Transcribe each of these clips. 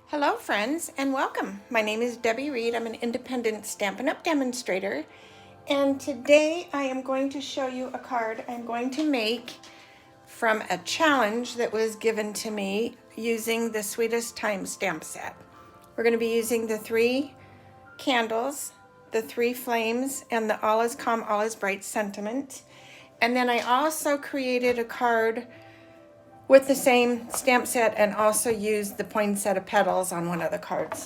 Hello friends and welcome. My name is Debbie Reed. I'm an independent Stampin' Up! Demonstrator, and today I am going to show you a card I'm going to make from a challenge that was given to me using the Sweetest Time stamp set. We're going to be using the 3 candles, the 3 flames, and the all is calm, all is bright sentiment. And then I also created a card with the same stamp set and also used the Poinsettia Petals on one of the cards.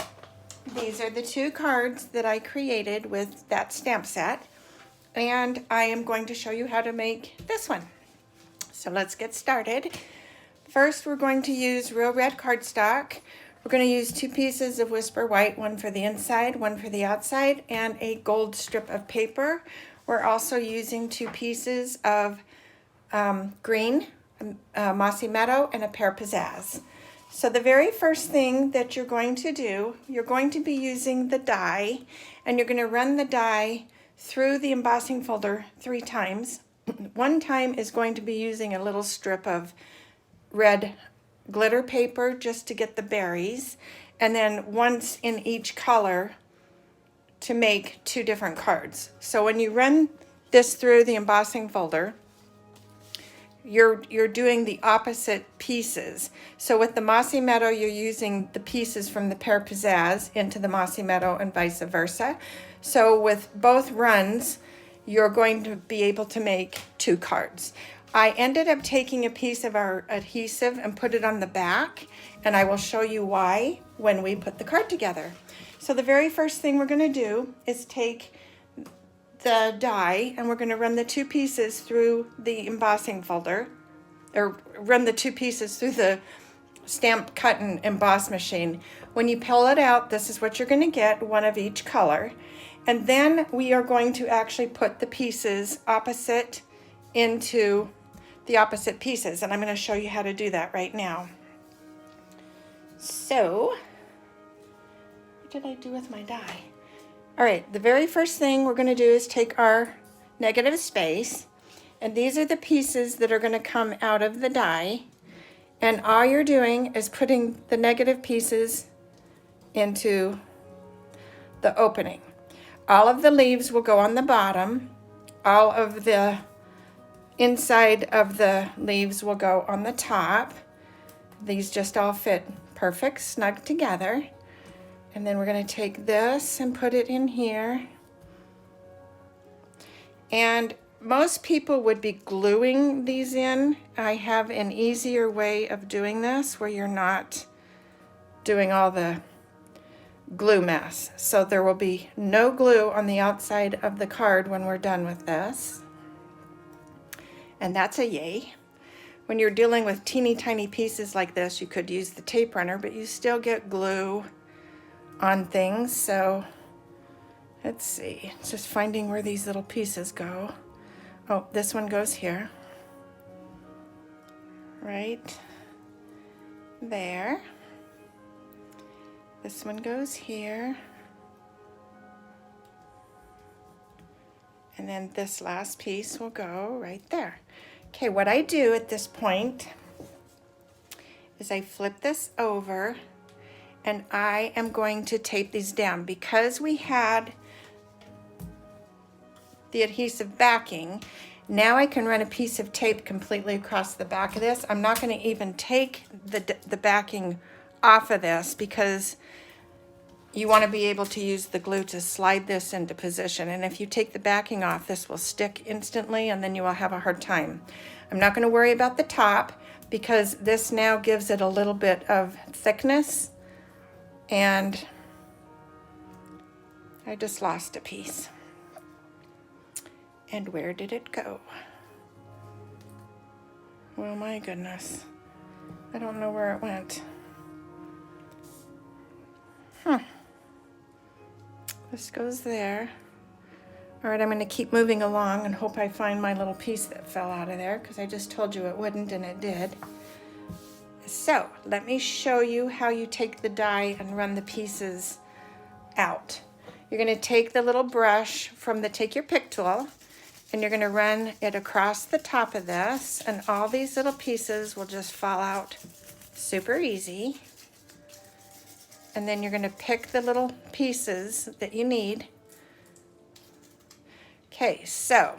These are the 2 cards that I created with that stamp set, and I am going to show you how to make this one. So let's get started. First, we're going to use real red cardstock. We're going to use 2 pieces of Whisper White, one for the inside, one for the outside, and a gold strip of paper. We're also using 2 pieces of green, Mossy meadow, and a Pear Pizzazz. So the very first thing that you're going to do, you're going to be using the die, and you're going to run the die through the embossing folder 3 times. One time is going to be using a little strip of red glitter paper just to get the berries, and then once in each color to make 2 different cards. So when you run this through the embossing folder, you're doing the opposite pieces. So with the Mossy Meadow, you're using the pieces from the Pear Pizzazz into the Mossy Meadow and vice versa. So with both runs, you're going to be able to make 2 cards. I ended up taking a piece of our adhesive and put it on the back, and I will show you why when we put the card together. So the very first thing we're going to do is take the die, and we're going to run the 2 pieces through the embossing folder, or run the 2 pieces through the stamp cut and emboss machine. When you pull it out, this is what you're going to get, one of each color. And then we are going to actually put the pieces opposite into the opposite pieces, and I'm going to show you how to do that right now. So, what did I do with my die? All right, the very first thing we're going to do is take our negative space, and these are the pieces that are going to come out of the die, and all you're doing is putting the negative pieces into the opening. All of the leaves will go on the bottom, all of the inside of the leaves will go on the top. These just all fit perfect, snug together. And then we're going to take this and put it in here. And most people would be gluing these in. I have an easier way of doing this where you're not doing all the glue mess. So there will be no glue on the outside of the card when we're done with this. And that's a yay. When you're dealing with teeny tiny pieces like this, you could use the tape runner, but you still get glue on things. So let's see, it's just finding where these little pieces go. Oh, this one goes here, right there. This one goes here, and then this last piece will go right there. Okay, what I do at this point is I flip this over, and I am going to tape these down. Because we had the adhesive backing, now I can run a piece of tape completely across the back of this. I'm not going to even take the backing off of this because you want to be able to use the glue to slide this into position. And if you take the backing off, this will stick instantly and then you will have a hard time. I'm not going to worry about the top because this now gives it a little bit of thickness. And I just lost a piece. And where did it go? Well, my goodness. I don't know where it went. This goes there. All right, I'm going to keep moving along and hope I find my little piece that fell out of there, because I just told you it wouldn't, and it did. So let me show you how you take the die and run the pieces out. You're going to take the little brush from the Take Your Pick tool, and you're going to run it across the top of this, and all these little pieces will just fall out super easy. and then you're going to pick the little pieces that you need. Okay, so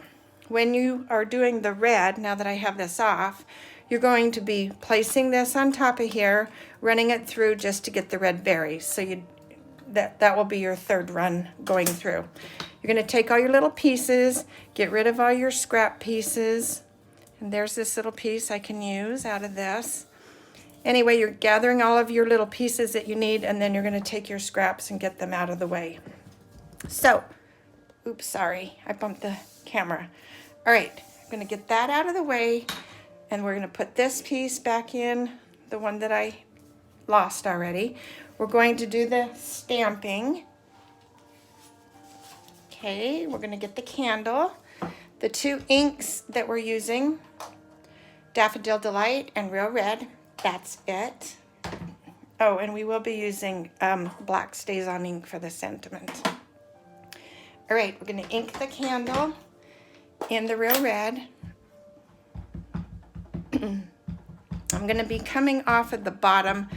when you are doing the red, now that I have this off, you're going to be placing this on top of here, running it through just to get the red berries. So that will be your third run going through. You're going to take all your little pieces, get rid of all your scrap pieces, and there's this little piece I can use out of this. Anyway, you're gathering all of your little pieces that you need, and then you're going to take your scraps and get them out of the way. So, oops, sorry, I bumped the camera. All right, I'm going to get that out of the way, and we're going to put this piece back in, the one that I lost already. We're going to do the stamping. Okay, we're going to get the candle. The two inks that we're using, Daffodil Delight and Real Red, that's it. Oh, and we will be using black stays on ink for the sentiment. All right, we're going to ink the candle in the Real Red. I'm going to be coming off at the bottom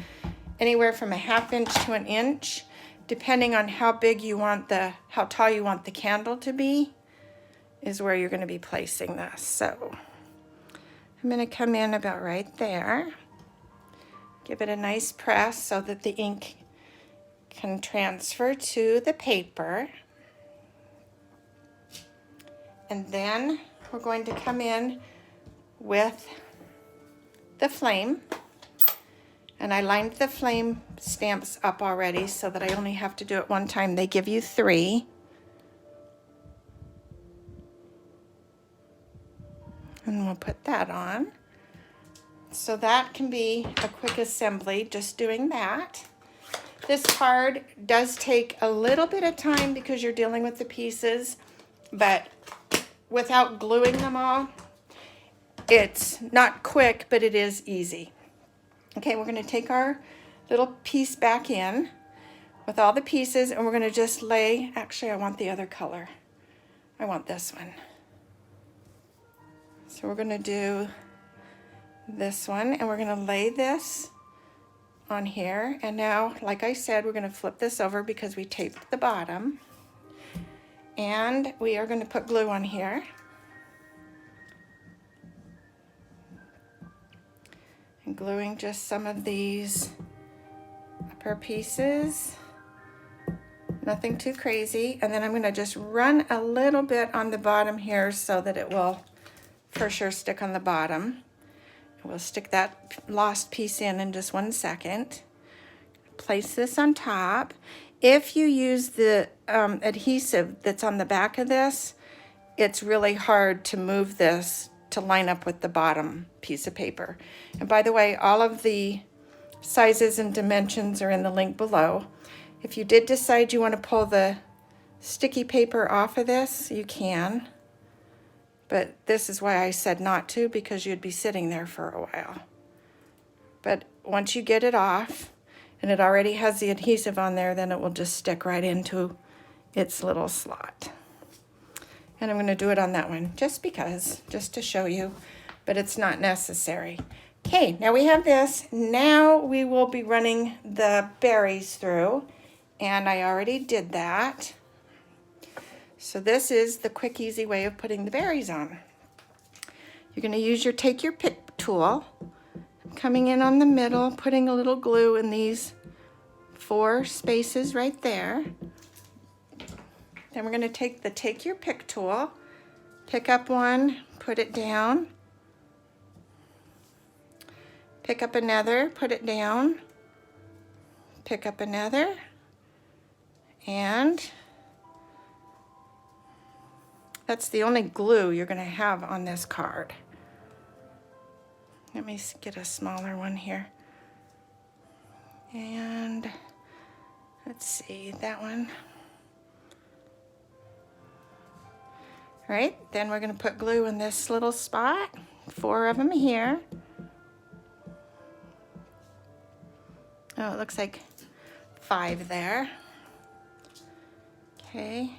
anywhere from a 1/2 inch to 1 inch, depending on how big you want how tall you want the candle to be, is where you're going to be placing this. So I'm going to come in about right there. Give it a nice press so that the ink can transfer to the paper. And then we're going to come in with the flame. And I lined the flame stamps up already so that I only have to do it one time. They give you 3. And we'll put that on. So that can be a quick assembly, just doing that. This card does take a little bit of time because you're dealing with the pieces, but without gluing them all, it's not quick, but it is easy. Okay, we're going to take our little piece back in with all the pieces, and we're going to just lay, actually I want the other color. I want this one. So we're going to do this one, and we're going to lay this on here. And now, like I said, we're going to flip this over because we taped the bottom. And we are going to put glue on here. And gluing just some of these upper pieces. Nothing too crazy. And then I'm going to just run a little bit on the bottom here so that it will for sure stick on the bottom. We'll stick that lost piece in just 1 second. Place this on top. If you use the adhesive that's on the back of this, it's really hard to move this to line up with the bottom piece of paper. And by the way, all of the sizes and dimensions are in the link below. If you did decide you want to pull the sticky paper off of this, you can. But this is why I said not to, because you'd be sitting there for a while. But once you get it off, and it already has the adhesive on there, then it will just stick right into its little slot. And I'm going to do it on that one, just because, just to show you, but it's not necessary. Okay, now we have this. Now we will be running the berries through, and I already did that. So this is the quick, easy way of putting the berries on. You're going to take your pick tool, coming in on the middle, putting a little glue in these 4 spaces right there. Then we're going to take your pick tool, pick up one, put it down, pick up another, put it down, pick up another, and that's the only glue you're going to have on this card. Let me get a smaller one here. And let's see, that one. All right, then we're going to put glue in this little spot, 4 of them here. Oh, it looks like 5 there. Okay.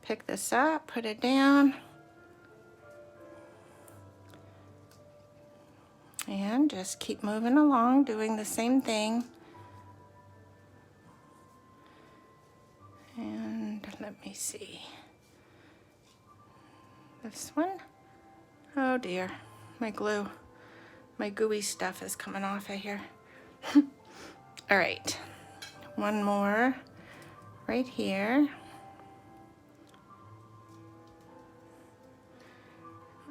Pick this up, put it down, and just keep moving along, doing the same thing. And let me see. This one. Oh dear, my glue, my gooey stuff is coming off of here. All right, one more right here.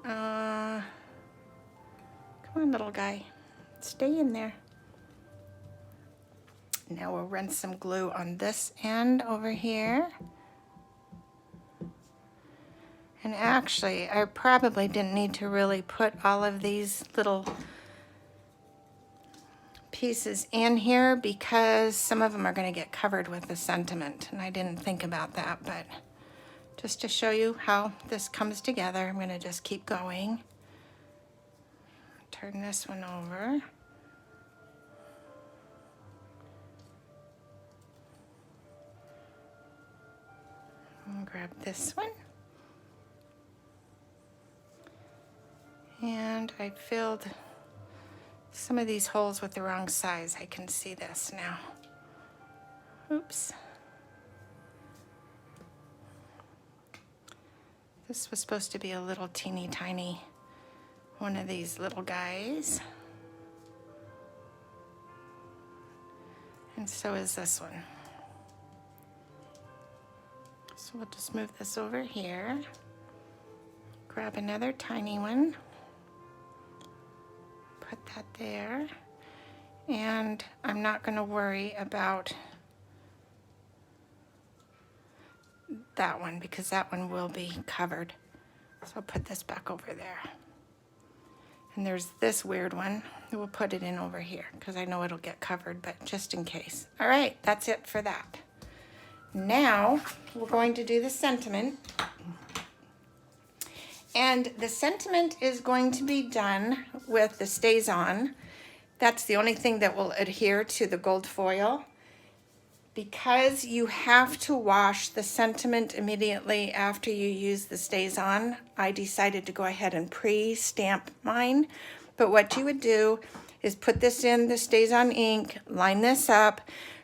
Come on, little guy, stay in there. Now we'll run some glue on this end over here. And actually, I probably didn't need to really put all of these little pieces in here because some of them are going to get covered with the sentiment, and I didn't think about that, but just to show you how this comes together, I'm going to just keep going. Turn this one over. And grab this one. And I filled some of these holes with the wrong size. I can see this now. Oops. This was supposed to be a little teeny tiny one of these little guys. And so is this one. So we'll just move this over here. Grab another tiny one. Put that there, and I'm not going to worry about that one because that one will be covered. So I'll put this back over there. And there's this weird one. We'll put it in over here because I know it'll get covered, but just in case. All right, that's it for that. Now we're going to do the sentiment. And the sentiment is going to be done with the Stays On. That's the only thing that will adhere to the gold foil. Because you have to wash the sentiment immediately after you use the Stays On, I decided to go ahead and pre-stamp mine. But what you would do is put this in the Stays On ink, line this up.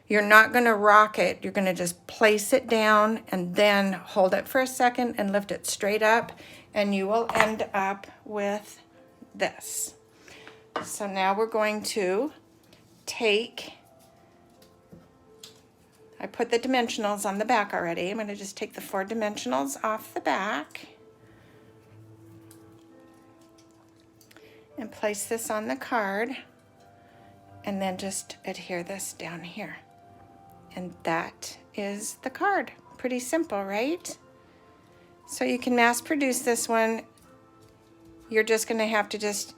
You're not going to rock it. You're going to just place it down and then hold it for a second and lift it straight up. And you will end up with this. So now we're going to take, I put the dimensionals on the back already. I'm going to just take the 4 dimensionals off the back and place this on the card, and then just adhere this down here. And that is the card. Pretty simple, right? So you can mass produce this one. You're just going to have to just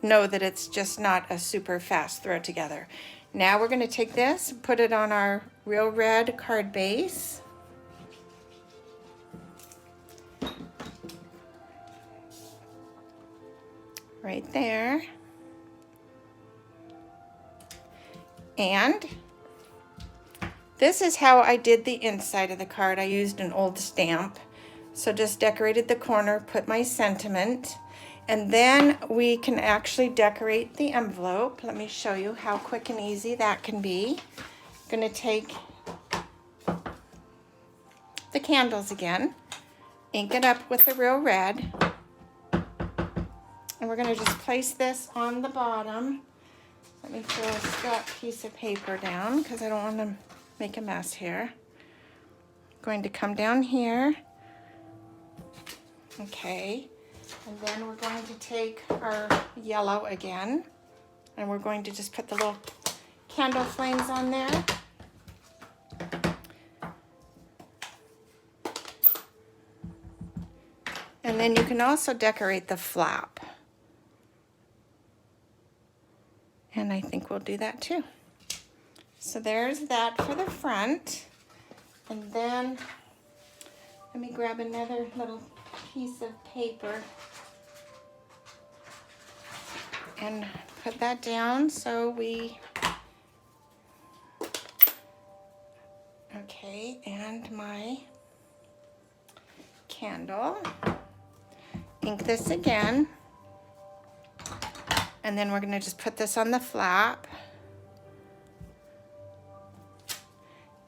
know that it's just not a super fast throw together. Now we're going to take this, put it on our real red card base. Right there. And this is how I did the inside of the card. I used an old stamp. So just decorated the corner, put my sentiment, and then we can actually decorate the envelope. Let me show you how quick and easy that can be. I'm going to take the candles again, ink it up with the real red, and we're going to just place this on the bottom. Let me throw a scrap piece of paper down because I don't want to make a mess here. I'm going to come down here. Okay, and then we're going to take our yellow again, and we're going to just put the little candle flames on there. And then you can also decorate the flap. And I think we'll do that too. So there's that for the front. And then let me grab another little piece of paper and put that down so we, okay, and my candle. Ink this again, and then we're going to just put this on the flap,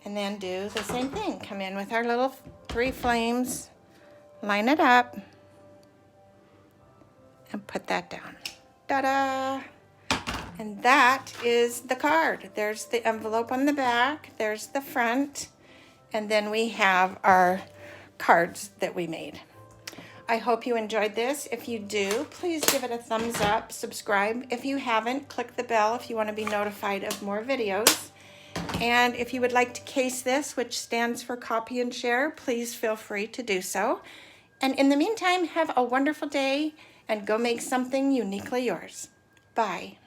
And then do the same thing. Come in with our little 3 flames, line it up, and put that down. Ta-da! And that is the card. There's the envelope on the back, there's the front, and then we have our cards that we made. I hope you enjoyed this. If you do, please give it a thumbs up, subscribe. If you haven't, click the bell if you want to be notified of more videos. And if you would like to case this, which stands for copy and share, please feel free to do so. And in the meantime, have a wonderful day and go make something uniquely yours. Bye.